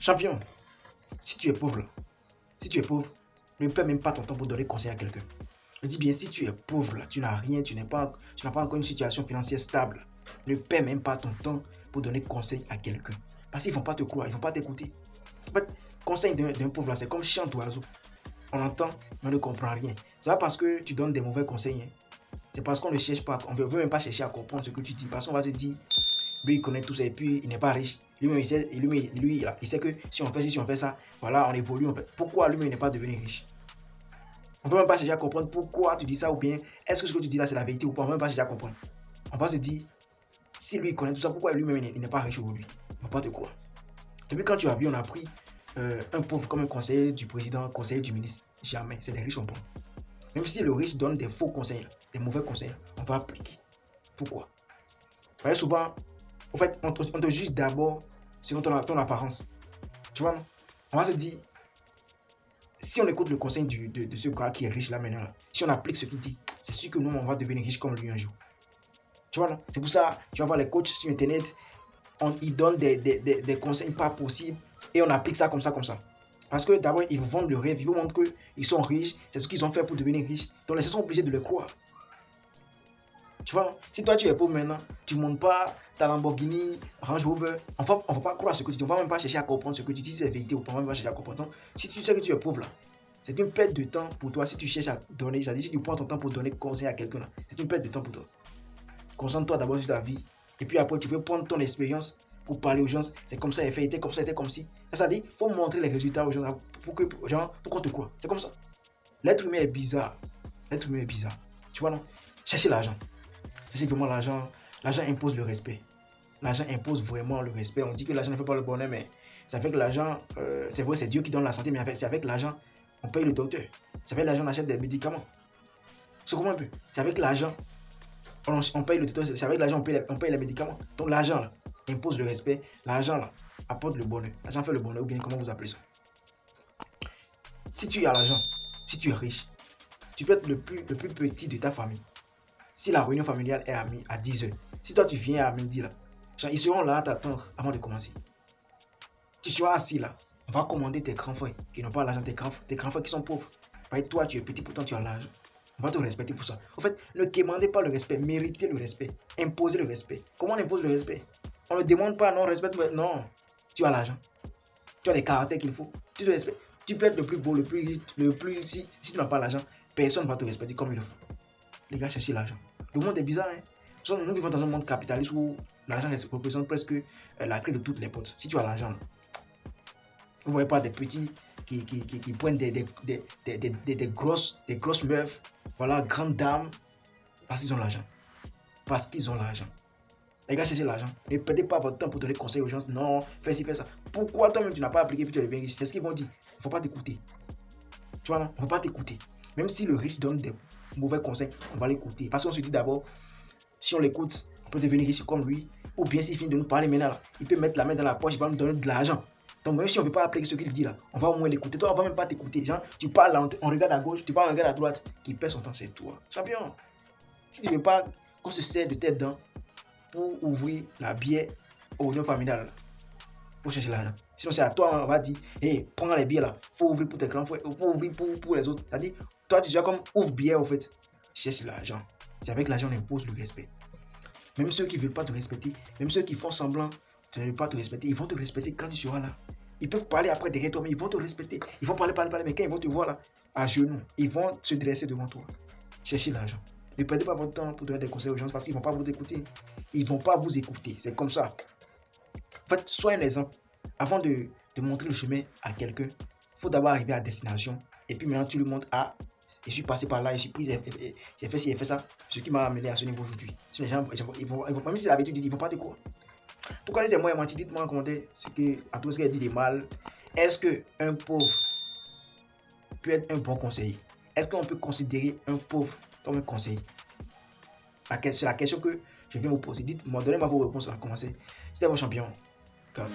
Champion, si tu es pauvre, ne perds même pas ton temps pour donner conseil à quelqu'un. Je dis bien, si tu es pauvre, là, tu n'as rien, tu n'as pas encore une situation financière stable, ne perds même pas ton temps pour donner conseil à quelqu'un. Parce qu'ils ne vont pas te croire, ils ne vont pas t'écouter. En fait, conseil d'un pauvre, là, c'est comme chant d'oiseau. On entend, mais on ne comprend rien. C'est pas parce que tu donnes des mauvais conseils. Hein. C'est parce qu'on ne cherche pas, on ne veut même pas chercher à comprendre ce que tu dis. Parce qu'on va se dire, lui, il connaît tout ça et puis il n'est pas riche. Lui-même, il sait que si on fait ci, si on fait ça, voilà, on évolue. Pourquoi lui-même, il n'est pas devenu riche? On ne veut même pas chercher à comprendre pourquoi tu dis ça ou bien est-ce que ce que tu dis là, c'est la vérité ou pas. On ne veut même pas chercher à comprendre. On va se dire, si lui, il connaît tout ça, pourquoi lui-même, il n'est pas riche aujourd'hui? On ne va pas te croire. Depuis quand tu as vu, on a pris un pauvre comme un conseiller du président, conseiller du ministre. Jamais. C'est les riches on prend. Même si le riche donne des faux conseils, des mauvais conseils, on va appliquer. Pourquoi? Parce que souvent, en fait, on te juge d'abord selon ton apparence. Tu vois, non? On va se dire, si on écoute le conseil de ce gars qui est riche là maintenant, si on applique ce qu'il dit, c'est sûr que nous, on va devenir riche comme lui un jour. Tu vois, non? C'est pour ça, tu vas voir les coachs sur Internet, ils donnent des conseils pas possibles et on applique ça comme ça, comme ça. Parce que d'abord, ils vous vendent le rêve, ils vous montrent qu'ils sont riches, c'est ce qu'ils ont fait pour devenir riches. Donc les gens sont obligés de le croire. Tu vois, si toi tu es pauvre maintenant, tu ne montes pas ta Lamborghini, Range Rover, on va pas croire ce que tu dis, on va même pas chercher à comprendre ce que tu dis, si c'est vérité ou pas, on va même pas chercher à comprendre. Donc, si tu sais que tu es pauvre là, c'est une perte de temps pour toi si tu cherches à donner, c'est-à-dire si tu prends ton temps pour donner conseil à quelqu'un là, c'est une perte de temps pour toi. Concentre-toi d'abord sur ta vie, et puis après tu peux prendre ton expérience pour parler aux gens, c'est comme ça, il était comme ça, il était comme si. C'est-à-dire, il faut montrer les résultats aux gens pour qu'on te croie. C'est comme ça. L'être humain est bizarre. L'être humain est bizarre. Tu vois, non? Cherchez l'argent. C'est vraiment l'argent. L'argent impose le respect. L'argent impose vraiment le respect. On dit que l'argent ne fait pas le bonheur, mais c'est avec l'argent, c'est vrai, c'est Dieu qui donne la santé, mais c'est avec l'argent, on paye le docteur. C'est avec l'argent, on achète des médicaments. C'est comment un peu? C'est avec l'argent, on paye le docteur, c'est avec l'argent, on paye les médicaments. Donc l'argent, là, impose le respect. L'argent, là, apporte le bonheur. L'argent fait le bonheur, ou bien comment vous appelez ça? Si tu as l'argent, si tu es riche, tu peux être le plus petit de ta famille. Si la réunion familiale est à 10 h, si toi tu viens à midi là, ils seront là à t'attendre avant de commencer. Tu seras assis là, on va commander tes grands frères qui n'ont pas l'argent, tes grands frères qui sont pauvres. Parce que toi tu es petit, pourtant tu as l'argent. On va te respecter pour ça. En fait, ne demandez pas le respect, méritez le respect, imposez le respect. Comment on impose le respect? On ne demande pas, non, respecte, non. Tu as l'argent, tu as les caractères qu'il faut, tu te respectes. Tu peux être le plus beau, le plus riche, si tu n'as pas l'argent, personne ne va te respecter comme il le faut. Les gars, cherchez l'argent. Le monde est bizarre, hein. Nous vivons dans un monde capitaliste où l'argent représente presque la clé de toutes les portes. Si tu as l'argent, vous ne voyez pas des petits qui pointent des grosses meufs, voilà, grandes dames, parce qu'ils ont l'argent. Parce qu'ils ont l'argent. Les gars, cherchez l'argent. Ne perdez pas votre temps pour donner conseil aux gens. Non, fais ci, fais ça. Pourquoi toi-même tu n'as pas appliqué puis tu deviens riche? C'est ce qu'ils vont dire. Il ne faut pas t'écouter. Tu vois, non? Il ne faut pas t'écouter. Même si le riche donne des mauvais conseils, on va l'écouter. Parce qu'on se dit d'abord, si on l'écoute, on peut devenir riche comme lui. Ou bien s'il finit de nous parler maintenant, là, il peut mettre la main dans la poche, il va nous donner de l'argent. Donc même si on ne veut pas appliquer ce qu'il dit là, on va au moins l'écouter. Toi, on ne va même pas t'écouter. Genre, tu parles là, on regarde à gauche, tu parles, on regarde à droite. Qui perd son temps, c'est toi. Champion, si tu ne veux pas qu'on se serre de tes dents pour ouvrir la bière aux réunions familiales, il faut chercher l'argent. Sinon, c'est à toi, on va dire, hey, prends les billets là, il faut ouvrir pour tes grands frères, il faut ouvrir pour les autres. C'est-à-dire, toi, tu seras comme ouvre bière, en fait. Cherche l'argent. C'est avec l'argent qu'on impose le respect. Même ceux qui ne veulent pas te respecter, même ceux qui font semblant de ne pas te respecter, ils vont te respecter quand tu seras là. Ils peuvent parler après derrière toi, mais ils vont te respecter. Ils vont parler, mais quand ils vont te voir là, à genoux, ils vont se dresser devant toi. Cherchez l'argent. Ne perdez pas votre temps pour donner des conseils aux gens parce qu'ils ne vont pas vous écouter. Ils ne vont pas vous écouter. C'est comme ça. En fait, sois un exemple. Avant de montrer le chemin à quelqu'un, il faut d'abord arriver à destination. Et puis maintenant, tu lui montres, ah, je suis passé par là, j'ai fait ci, j'ai fait ça. Ce qui m'a amené à ce niveau aujourd'hui. Si les gens, ils vont même si la vérité, ils ne vont pas te croire. En tout cas, si c'est moi et menti, dites-moi en commentaire à tout ce qu'elle dit de mal. Est-ce qu'un pauvre peut être un bon conseiller? Est-ce qu'on peut considérer un pauvre comme un conseiller? C'est la question que je viens vous poser. Dites-moi, donnez-moi vos réponses à commencer. C'était vos champions. Grâce.